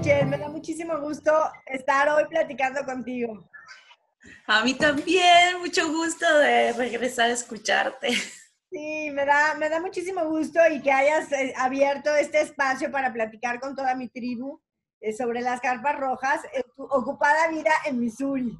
Ixchel, me da muchísimo gusto estar hoy platicando contigo. A mí también, mucho gusto de regresar a escucharte. Sí, me da muchísimo gusto y que hayas abierto este espacio para platicar con toda mi tribu sobre las carpas rojas en tu ocupada vida en Missouri.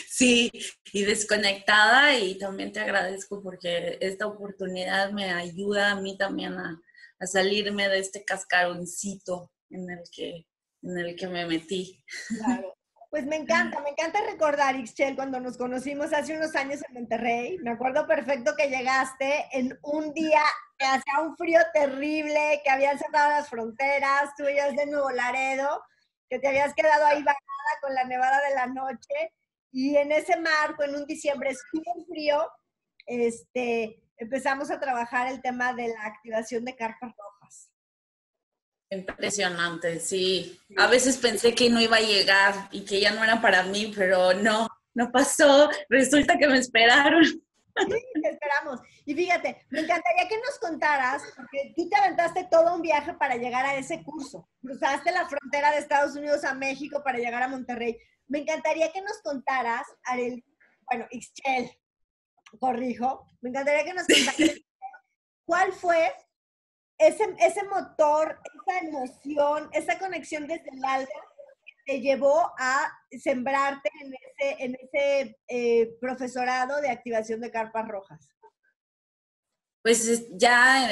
Sí, y desconectada, y también te agradezco porque esta oportunidad me ayuda a mí también a salirme de este cascaroncito en el que me metí. Claro. Pues me encanta recordar, Ixchel, cuando nos conocimos hace unos años en Monterrey. Me acuerdo perfecto que llegaste en un día que hacía un frío terrible, que habían cerrado las fronteras, tú eras de Nuevo Laredo, que te habías quedado ahí varada con la nevada de la noche. Y en ese marco, en un diciembre súper frío, empezamos a trabajar el tema de la activación de carpas rojas. Impresionante, sí. A Sí. veces pensé que no iba a llegar y que ya no era para mí, pero no, no pasó. Resulta que me esperaron. Sí, te esperamos. Y fíjate, me encantaría que nos contaras, porque tú te aventaste todo un viaje para llegar a ese curso. Cruzaste la frontera de Estados Unidos a México para llegar a Monterrey. Me encantaría que nos contaras, Arel, bueno, Ixchel, corrijo, me encantaría que nos contaras cuál fue ese motor, esa emoción, esa conexión desde el alma que te llevó a sembrarte en ese profesorado de activación de carpas rojas. Pues ya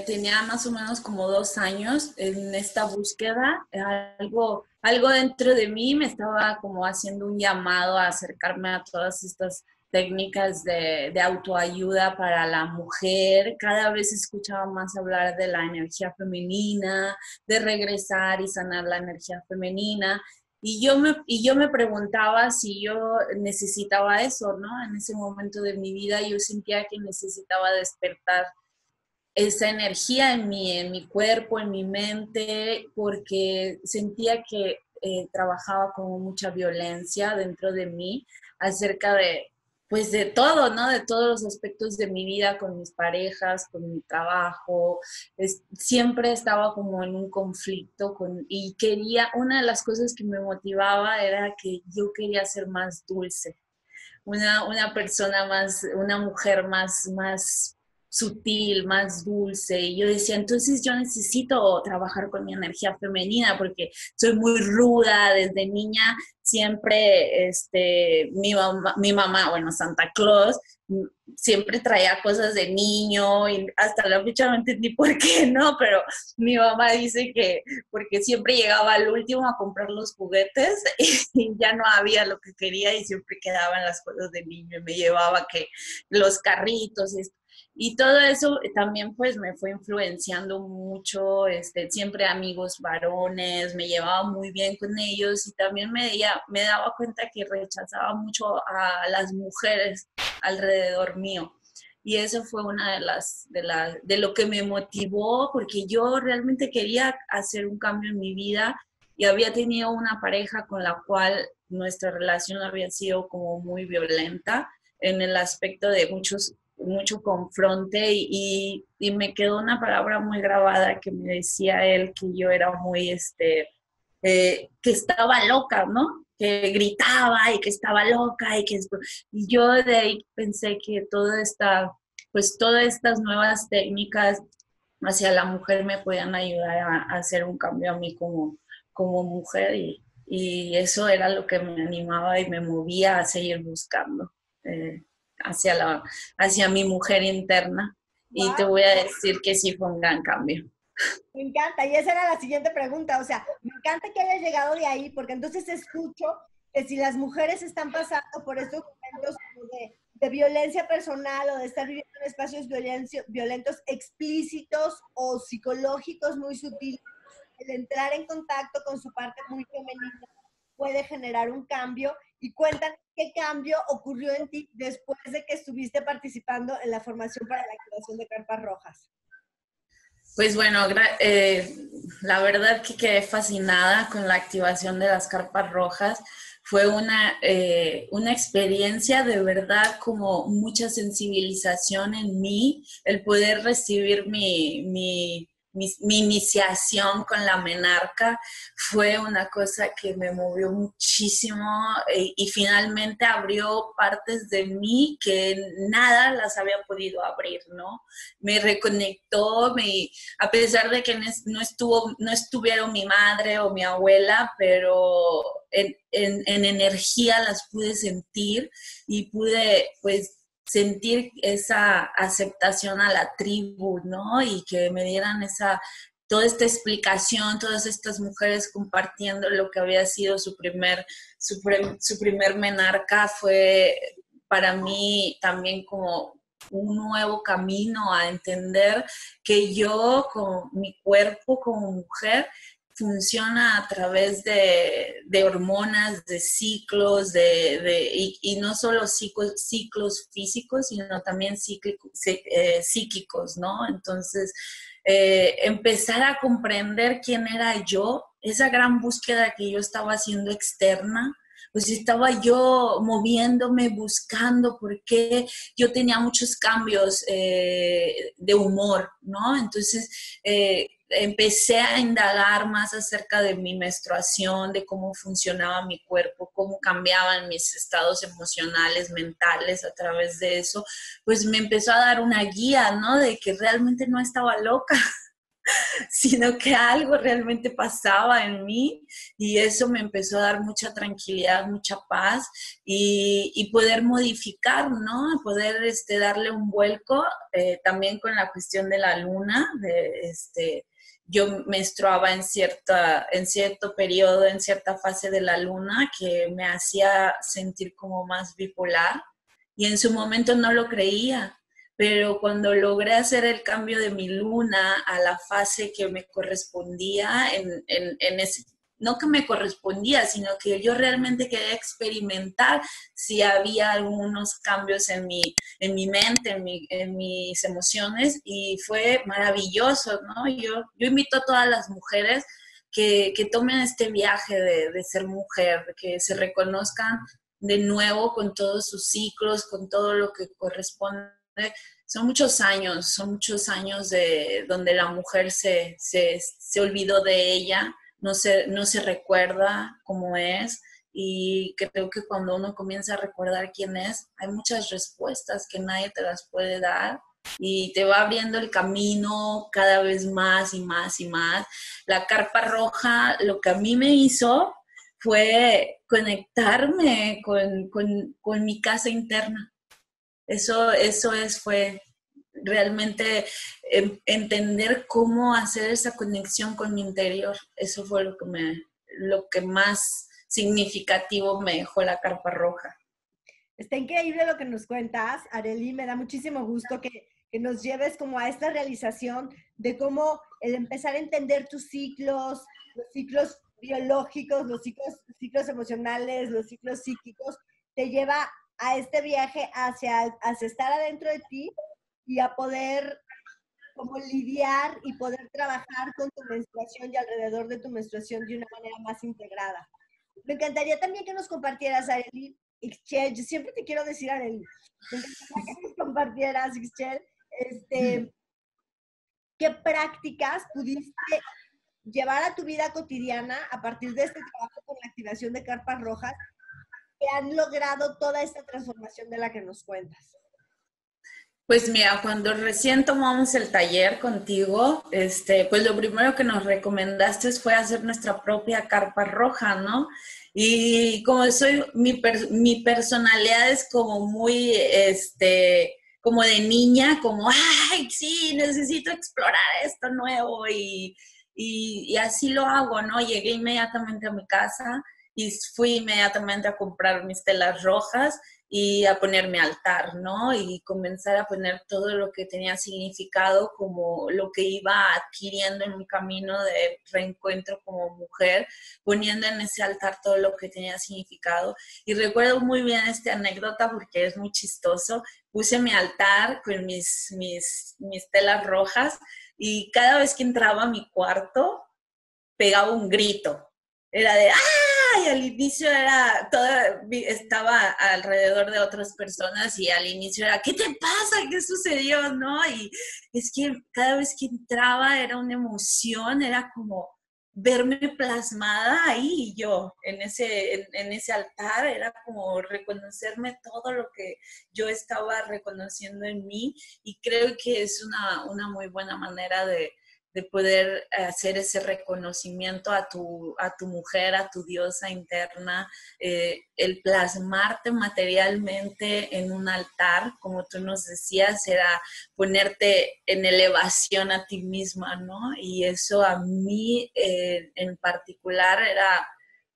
tenía más o menos como 2 años en esta búsqueda. Algo dentro de mí me estaba como haciendo un llamado a acercarme a todas estas técnicas de autoayuda para la mujer. Cada vez escuchaba más hablar de la energía femenina, de regresar y sanar la energía femenina. Y yo me preguntaba si yo necesitaba eso, ¿no? En ese momento de mi vida yo sentía que necesitaba despertar esa energía en mi cuerpo, en mi mente, porque sentía que trabajaba con mucha violencia dentro de mí acerca de, pues de todo, ¿no? De todos los aspectos de mi vida, con mis parejas, con mi trabajo. Siempre estaba como en un conflicto y una de las cosas que me motivaba era que yo quería ser más dulce, una persona más, una mujer más sutil, más dulce. Y yo decía, entonces yo necesito trabajar con mi energía femenina porque soy muy ruda desde niña. Siempre, mi mamá, bueno, Santa Claus, siempre traía cosas de niño y hasta la fecha no entendí por qué no, pero mi mamá dice que porque siempre llegaba al último a comprar los juguetes y ya no había lo que quería y siempre quedaban las cosas de niño y me llevaba que los carritos y todo eso también pues me fue influenciando mucho, siempre amigos varones, me llevaba muy bien con ellos y también me daba cuenta que rechazaba mucho a las mujeres alrededor mío. Y eso fue una de lo que me motivó, porque yo realmente quería hacer un cambio en mi vida y había tenido una pareja con la cual nuestra relación había sido como muy violenta en el aspecto de mucho confronte y me quedó una palabra muy grabada que me decía él que yo era muy, que estaba loca, ¿no? Que gritaba y que estaba loca y yo de ahí pensé que pues todas estas nuevas técnicas hacia la mujer me podían ayudar a hacer un cambio a mí como mujer y eso era lo que me animaba y me movía a seguir buscando eh, hacia hacia mi mujer interna. Y te ¡Wow! voy a decir que sí fue un gran cambio. Me encanta, y esa era la siguiente pregunta, o sea, me encanta que hayas llegado de ahí, porque entonces escucho que si las mujeres están pasando por estos momentos como de violencia personal o de estar viviendo en espacios violentos explícitos o psicológicos muy sutiles, el entrar en contacto con su parte muy femenina puede generar un cambio. Y cuéntanos qué cambio ocurrió en ti después de que estuviste participando en la formación para la activación de carpas rojas. Pues bueno, la verdad que quedé fascinada con la activación de las carpas rojas. Fue una experiencia de verdad como mucha sensibilización en mí, el poder recibir mi iniciación con la menarca fue una cosa que me movió muchísimo y finalmente abrió partes de mí que nada las había podido abrir, ¿no? Me reconectó, a pesar de que no estuvieron mi madre o mi abuela, pero en energía las pude sentir y pude, pues, sentir esa aceptación a la tribu, ¿no? Y que me dieran toda esta explicación, todas estas mujeres compartiendo lo que había sido su primer menarca, fue para mí también como un nuevo camino a entender que yo, con mi cuerpo como mujer, funciona a través de hormonas, de ciclos, y no solo ciclos físicos, sino también psíquicos, ¿no? Entonces, empezar a comprender quién era yo, esa gran búsqueda que yo estaba haciendo externa, pues estaba yo moviéndome, buscando por qué yo tenía muchos cambios de humor, ¿no? Entonces, empecé a indagar más acerca de mi menstruación, de cómo funcionaba mi cuerpo, cómo cambiaban mis estados emocionales, mentales a través de eso, pues me empezó a dar una guía, ¿no? De que realmente no estaba loca, sino que algo realmente pasaba en mí y eso me empezó a dar mucha tranquilidad, mucha paz y poder modificar, ¿no? Poder darle un vuelco también con la cuestión de la luna, yo menstruaba en cierto periodo, en cierta fase de la luna que me hacía sentir como más bipolar y en su momento no lo creía, pero cuando logré hacer el cambio de mi luna a la fase que me correspondía, no que me correspondía, sino que yo realmente quería experimentar si había algunos cambios en mi mente, en mis emociones, y fue maravilloso, ¿no? Yo invito a todas las mujeres que tomen este viaje de ser mujer, que se reconozcan de nuevo con todos sus ciclos, con todo lo que corresponde. Son muchos años de donde la mujer se olvidó de ella, no se recuerda cómo es, y creo que cuando uno comienza a recordar quién es, hay muchas respuestas que nadie te las puede dar y te va abriendo el camino cada vez más y más y más. La carpa roja, lo que a mí me hizo fue conectarme con mi casa interna. Fue realmente entender cómo hacer esa conexión con mi interior. Eso fue lo que más significativo me dejó la carpa roja. Está increíble lo que nos cuentas, Arely. Me da muchísimo gusto que nos lleves como a esta realización de cómo el empezar a entender tus ciclos, los ciclos biológicos, los ciclos emocionales, los ciclos psíquicos, te lleva a este viaje hacia estar adentro de ti y a poder como lidiar y poder trabajar con tu menstruación y alrededor de tu menstruación de una manera más integrada. Me encantaría también que nos compartieras, Arely, Ixchel, yo siempre te quiero decir, Arely, me encantaría que nos compartieras, Ixchel, qué prácticas pudiste llevar a tu vida cotidiana a partir de este trabajo con la activación de carpas rojas que han logrado toda esta transformación de la que nos cuentas. Pues mira, cuando recién tomamos el taller contigo, pues lo primero que nos recomendaste fue hacer nuestra propia carpa roja, ¿no? Y como mi personalidad es como muy, como de niña, como, ay, sí, necesito explorar esto nuevo y así lo hago, ¿no? Llegué inmediatamente a mi casa y fui inmediatamente a comprar mis telas rojas y a poner mi altar, ¿no? Y comenzar a poner todo lo que tenía significado, como lo que iba adquiriendo en mi camino de reencuentro como mujer, poniendo en ese altar todo lo que tenía significado. Y recuerdo muy bien esta anécdota porque es muy chistoso. Puse mi altar con mis telas rojas y cada vez que entraba a mi cuarto, pegaba un grito. Era de ¡ah! y al inicio estaba alrededor de otras personas y al inicio era, ¿qué te pasa? ¿Qué sucedió? ¿No? Y es que cada vez que entraba era una emoción, era como verme plasmada ahí y yo en ese altar, era como reconocerme todo lo que yo estaba reconociendo en mí y creo que es una muy buena manera de poder hacer ese reconocimiento a tu mujer, a tu diosa interna, el plasmarte materialmente en un altar, como tú nos decías, era ponerte en elevación a ti misma, ¿no? Y eso a mí en particular era...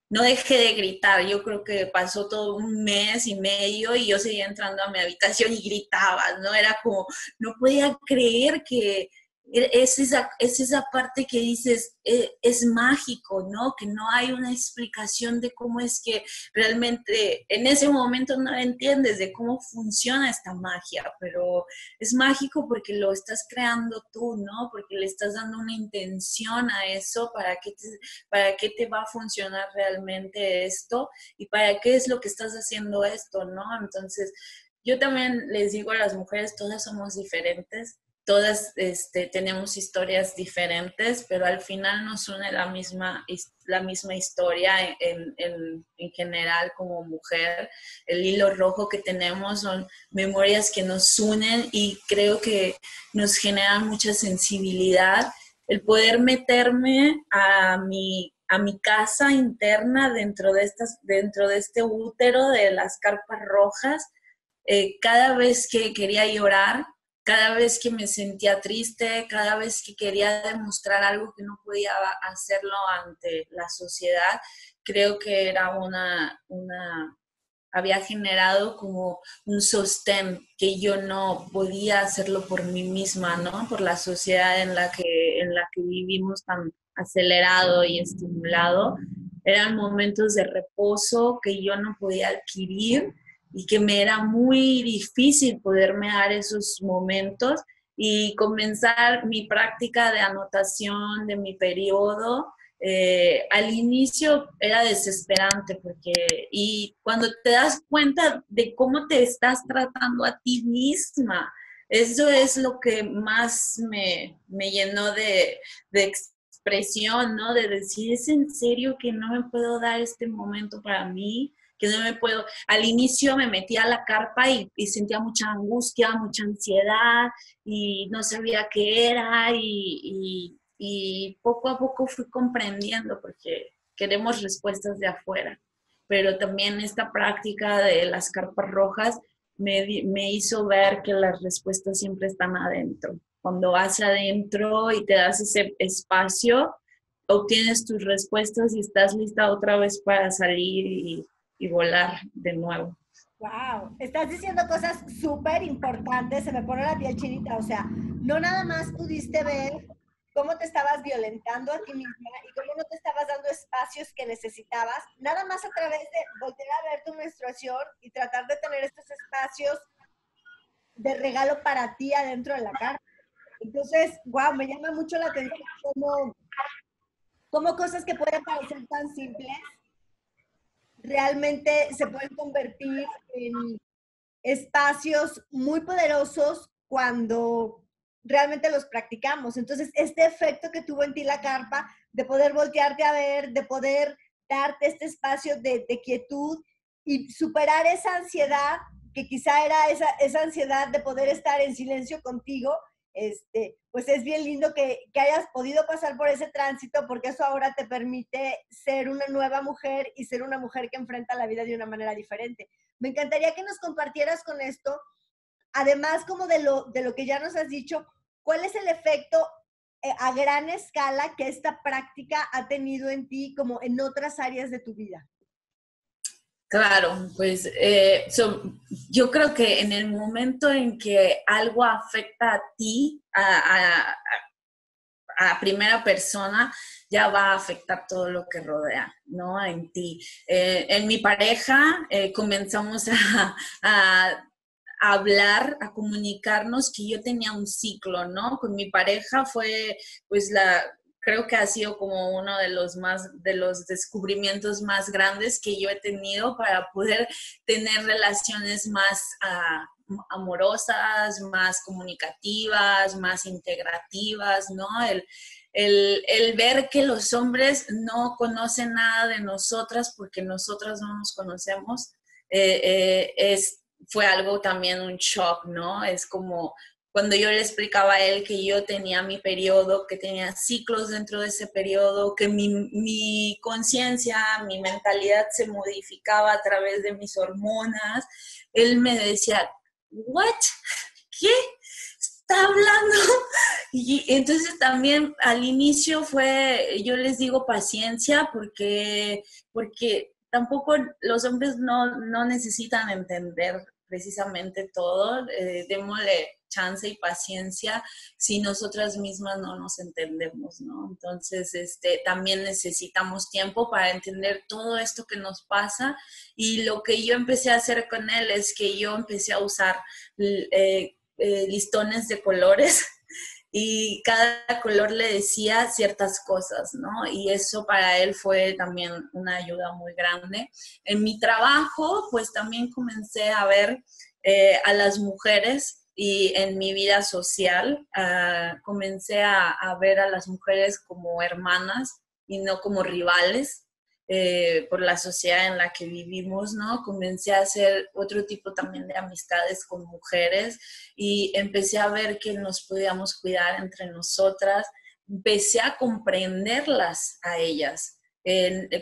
No dejé de gritar, yo creo que pasó todo un mes y medio y yo seguía entrando a mi habitación y gritaba, ¿no? Era como, no podía creer que es esa parte que dices, es mágico, ¿no? Que no hay una explicación de cómo es que realmente en ese momento no entiendes de cómo funciona esta magia, pero es mágico porque lo estás creando tú, ¿no? Porque le estás dando una intención a eso, para qué te va a funcionar realmente esto y para qué es lo que estás haciendo esto, ¿no? Entonces, yo también les digo a las mujeres, todas somos diferentes, todas tenemos historias diferentes, pero al final nos une la misma historia en general como mujer. El hilo rojo que tenemos son memorias que nos unen y creo que nos generan mucha sensibilidad. El poder meterme a mi casa interna dentro de este útero de las carpas rojas, cada vez que quería llorar, cada vez que me sentía triste, cada vez que quería demostrar algo que no podía hacerlo ante la sociedad, creo que era había generado como un sostén que yo no podía hacerlo por mí misma, ¿no? Por la sociedad en la que vivimos tan acelerado y estimulado. Eran momentos de reposo que yo no podía adquirir y que me era muy difícil poderme dar esos momentos y comenzar mi práctica de anotación de mi periodo. Al inicio era desesperante y cuando te das cuenta de cómo te estás tratando a ti misma, eso es lo que más me llenó de expresión, ¿no? De decir, ¿es en serio que no me puedo dar este momento para mí? Que no me puedo, al inicio me metía a la carpa y sentía mucha angustia, mucha ansiedad y no sabía qué era y poco a poco fui comprendiendo porque queremos respuestas de afuera, pero también esta práctica de las carpas rojas me hizo ver que las respuestas siempre están adentro. Cuando vas adentro y te das ese espacio, obtienes tus respuestas y estás lista otra vez para salir y volar de nuevo. Wow, estás diciendo cosas súper importantes, se me pone la piel chinita, o sea, no nada más pudiste ver cómo te estabas violentando a ti misma y cómo no te estabas dando espacios que necesitabas, nada más a través de volver a ver tu menstruación y tratar de tener estos espacios de regalo para ti adentro de la carta. Entonces, wow, me llama mucho la atención cómo cosas que pueden parecer tan simples realmente se pueden convertir en espacios muy poderosos cuando realmente los practicamos. Entonces, este efecto que tuvo en ti la carpa, de poder voltearte a ver, de poder darte este espacio de quietud y superar esa ansiedad, que quizá era esa ansiedad de poder estar en silencio contigo, pues es bien lindo que hayas podido pasar por ese tránsito, porque eso ahora te permite ser una nueva mujer y ser una mujer que enfrenta la vida de una manera diferente. Me encantaría que nos compartieras con esto, además como de lo que ya nos has dicho, ¿cuál es el efecto a gran escala que esta práctica ha tenido en ti como en otras áreas de tu vida? Claro, pues yo creo que en el momento en que algo afecta a ti, a primera persona, ya va a afectar todo lo que rodea, ¿no? En ti. En mi pareja comenzamos a hablar, a comunicarnos que yo tenía un ciclo, ¿no? Con mi pareja fue pues creo que ha sido como uno de los descubrimientos más grandes que yo he tenido para poder tener relaciones más amorosas, más comunicativas, más integrativas, ¿no? El ver que los hombres no conocen nada de nosotras porque nosotras no nos conocemos, fue algo también un shock, ¿no? Es como cuando yo le explicaba a él que yo tenía mi periodo, que tenía ciclos dentro de ese periodo, que mi conciencia, mi mentalidad se modificaba a través de mis hormonas, él me decía, ¿what? ¿Qué? ¿Está hablando? Y entonces también al inicio fue, yo les digo paciencia, porque tampoco los hombres no necesitan entender precisamente todo, démosle chance y paciencia si nosotras mismas no nos entendemos, ¿no? Entonces, también necesitamos tiempo para entender todo esto que nos pasa, y lo que yo empecé a hacer con él es que yo empecé a usar listones de colores y cada color le decía ciertas cosas, ¿no? Y eso para él fue también una ayuda muy grande. En mi trabajo, pues también comencé a ver a las mujeres, y en mi vida social comencé a ver a las mujeres como hermanas y no como rivales. Por la sociedad en la que vivimos, ¿no? Comencé a hacer otro tipo también de amistades con mujeres y empecé a ver que nos podíamos cuidar entre nosotras. Empecé a comprenderlas a ellas.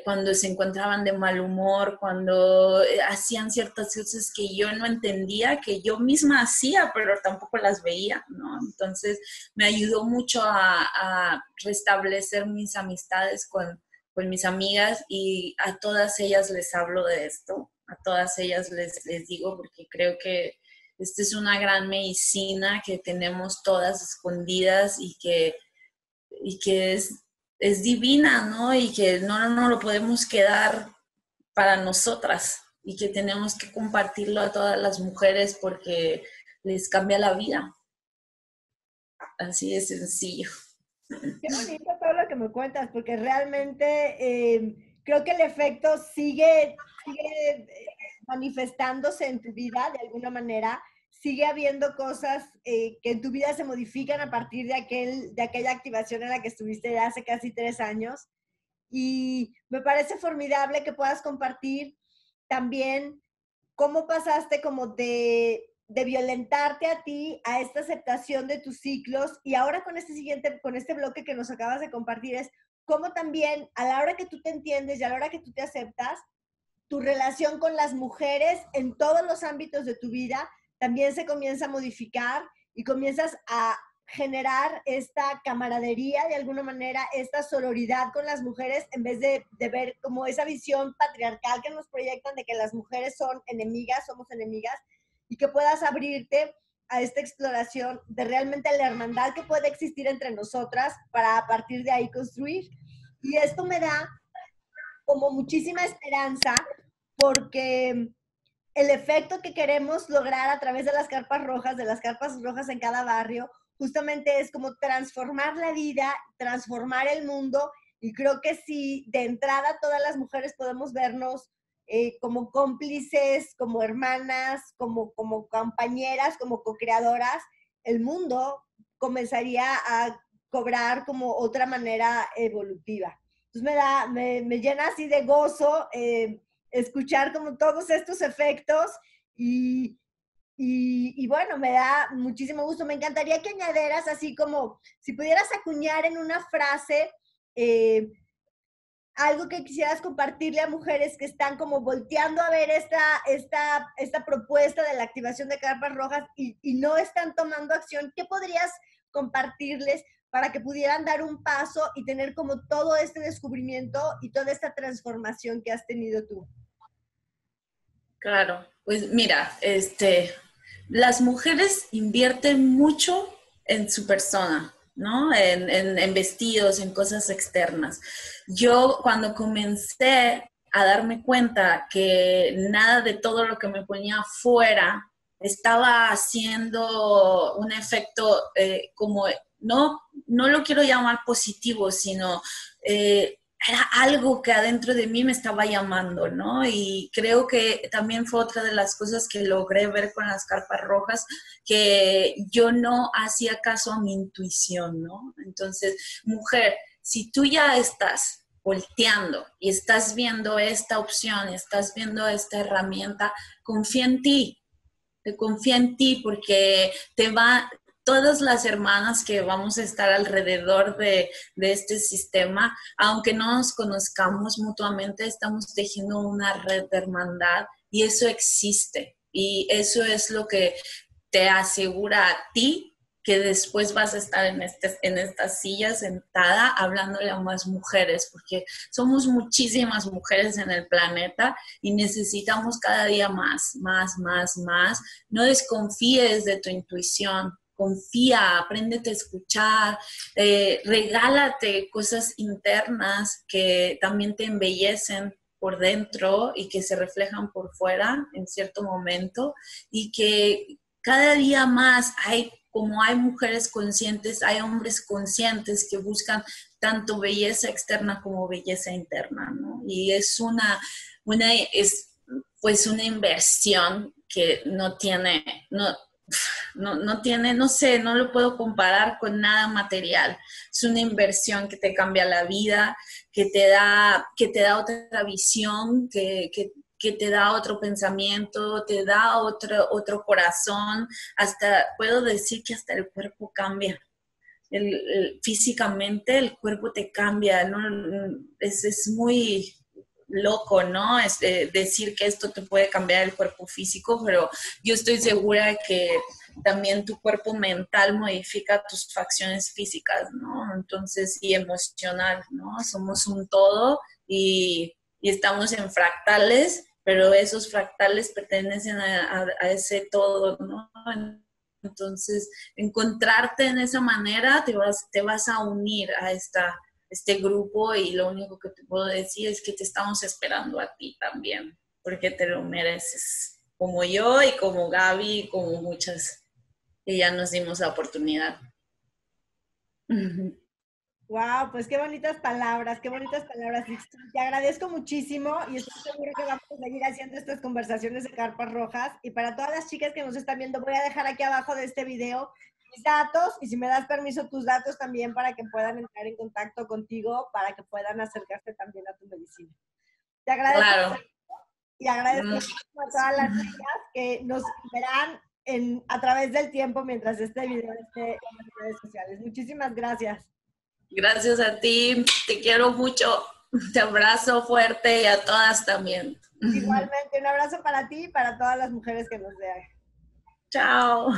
Cuando se encontraban de mal humor, cuando hacían ciertas cosas que yo no entendía, que yo misma hacía, pero tampoco las veía, ¿no? Entonces me ayudó mucho a restablecer mis amistades con mis amigas, y a todas ellas les hablo de esto, a todas ellas les digo, porque creo que esta es una gran medicina que tenemos todas escondidas y que es divina, ¿no? Y que no lo podemos quedar para nosotras, y que tenemos que compartirlo a todas las mujeres porque les cambia la vida. Así de sencillo. Qué bonito todo lo que me cuentas, porque realmente creo que el efecto sigue manifestándose en tu vida de alguna manera. Sigue habiendo cosas que en tu vida se modifican a partir de aquella activación en la que estuviste ya hace casi 3 años. Y me parece formidable que puedas compartir también cómo pasaste como de violentarte a ti, a esta aceptación de tus ciclos, y ahora con este bloque que nos acabas de compartir es cómo también a la hora que tú te entiendes y a la hora que tú te aceptas, tu relación con las mujeres en todos los ámbitos de tu vida también se comienza a modificar y comienzas a generar esta camaradería de alguna manera, esta sororidad con las mujeres, en vez de ver como esa visión patriarcal que nos proyectan de que las mujeres son enemigas, somos enemigas, y que puedas abrirte a esta exploración de realmente la hermandad que puede existir entre nosotras para a partir de ahí construir. Y esto me da como muchísima esperanza, porque el efecto que queremos lograr a través de las carpas rojas en cada barrio, justamente es como transformar la vida, transformar el mundo, y creo que si de entrada todas las mujeres podemos vernos como cómplices, como hermanas, como compañeras, como co-creadoras, el mundo comenzaría a cobrar como otra manera evolutiva. Entonces me llena así de gozo escuchar como todos estos efectos y bueno, me da muchísimo gusto. Me encantaría que añadieras así como, si pudieras acuñar en una frase eh, algo que quisieras compartirle a mujeres que están como volteando a ver esta propuesta de la activación de carpas rojas y no están tomando acción, ¿qué podrías compartirles para que pudieran dar un paso y tener como todo este descubrimiento y toda esta transformación que has tenido tú? Claro, pues mira, las mujeres invierten mucho en su persona, ¿no? En vestidos, en cosas externas. Yo cuando comencé a darme cuenta que nada de todo lo que me ponía afuera estaba haciendo un efecto como no lo quiero llamar positivo, sino era algo que adentro de mí me estaba llamando, ¿no? Y creo que también fue otra de las cosas que logré ver con las carpas rojas, que yo no hacía caso a mi intuición, ¿no? Entonces, mujer, si tú ya estás volteando y estás viendo esta opción, estás viendo esta herramienta, confía en ti porque todas las hermanas que vamos a estar alrededor de este sistema, aunque no nos conozcamos mutuamente, estamos tejiendo una red de hermandad y eso existe. Y eso es lo que te asegura a ti que después vas a estar en esta silla sentada hablándole a más mujeres, porque somos muchísimas mujeres en el planeta y necesitamos cada día más. No desconfíes de tu intuición, confía, apréndete a escuchar, regálate cosas internas que también te embellecen por dentro y que se reflejan por fuera en cierto momento, y que cada día más como hay mujeres conscientes, hay hombres conscientes que buscan tanto belleza externa como belleza interna, ¿no? Y es pues una inversión que no tiene, no sé, no lo puedo comparar con nada material. Es una inversión que te cambia la vida, que te da otra visión, que te da otro pensamiento, te da otro corazón, hasta puedo decir que hasta el cuerpo cambia. Físicamente el cuerpo te cambia, ¿no? Es muy loco, ¿no? Decir que esto te puede cambiar el cuerpo físico, pero yo estoy segura de que también tu cuerpo mental modifica tus facciones físicas, ¿no? Entonces, y emocional, ¿no? Somos un todo y estamos en fractales, pero esos fractales pertenecen a ese todo, ¿no? Entonces, encontrarte en esa manera, te vas a unir a este grupo, y lo único que te puedo decir es que te estamos esperando a ti también, porque te lo mereces, como yo y como Gaby y como muchas que ya nos dimos la oportunidad. Wow, pues qué bonitas palabras, Ixtu. Te agradezco muchísimo y estoy segura que vamos a seguir haciendo estas conversaciones de carpas rojas. Y para todas las chicas que nos están viendo, voy a dejar aquí abajo de este video mis datos, y si me das permiso, tus datos también, para que puedan entrar en contacto contigo, para que puedan acercarse también a tu medicina. Te agradezco. Claro. Y agradezco a todas las chicas que nos verán a través del tiempo mientras este video esté en las redes sociales. Muchísimas gracias. Gracias a ti, te quiero mucho, te abrazo fuerte, y a todas también. Igualmente, un abrazo para ti y para todas las mujeres que nos vean. Chao.